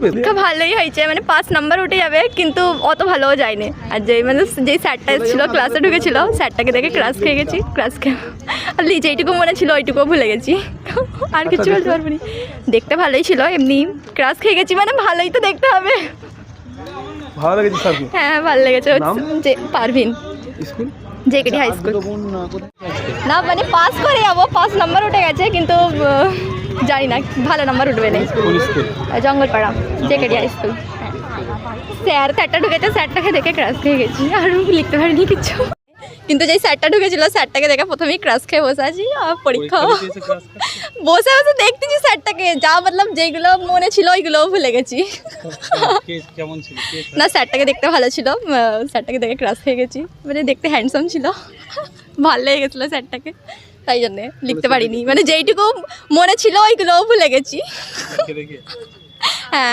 পরীক্ষা ভালোই হয়েছে, মানে 5 নাম্বার উঠে যাবে, কিন্তু অত ভালোও যায়নি। আর যেই স্যারটা ছিল ক্লাসে ঢুকেছিল, স্যারটাকে দেখে ক্লাস খেয়ে গেছি। ক্লাস খেয়ে আর যেইটুকু মনে ছিল ওইটুকুও ভুলে গেছি, আর কিছু বলতে পারবো না। দেখতে ভালোই ছিল, এমনি ক্লাস খেয়ে গেছি মানে ভালোই তো দেখতে হবে। ভালো লেগেছে স্যারকে? হ্যাঁ ভালো লেগেছে। যে পারভিন, স্কুল জেকেডি হাই স্কুল। না মানে পাস করে যাবো, 5 নাম্বার উঠে গেছে, কিন্তু জানি না ভালো নাম্বার উঠবে না। Jangalpara JKD high school. স্যারটা ঢুকেছে, স্যারটাকে দেখে ক্রাশ খেয়ে গেছি, আর লিখতে পারিনি কিছু। কিন্তু যেই স্যারটা ঢুকেছিল স্যারটাকে দেখে প্রথমেই ক্রাশ খেয়ে বসে আছি। আর পরীক্ষা বসে বসে দেখতেছি স্যারটাকে, যা মতলব যেইগুলো মনে ছিল ওইগুলোও ভুলে গেছি। না স্যারটাকে দেখতে ভালো ছিল, স্যারটাকে দেখে ক্রাশ খেয়ে গেছি, মানে দেখতে হ্যান্ডসাম ছিল, ভালো লেগে গেছিলো স্যারটাকে, তাই জন্যে লিখতে পারিনি, মানে যেইটুকু মনে ছিল ওইগুলোও ভুলে গেছি। হ্যাঁ।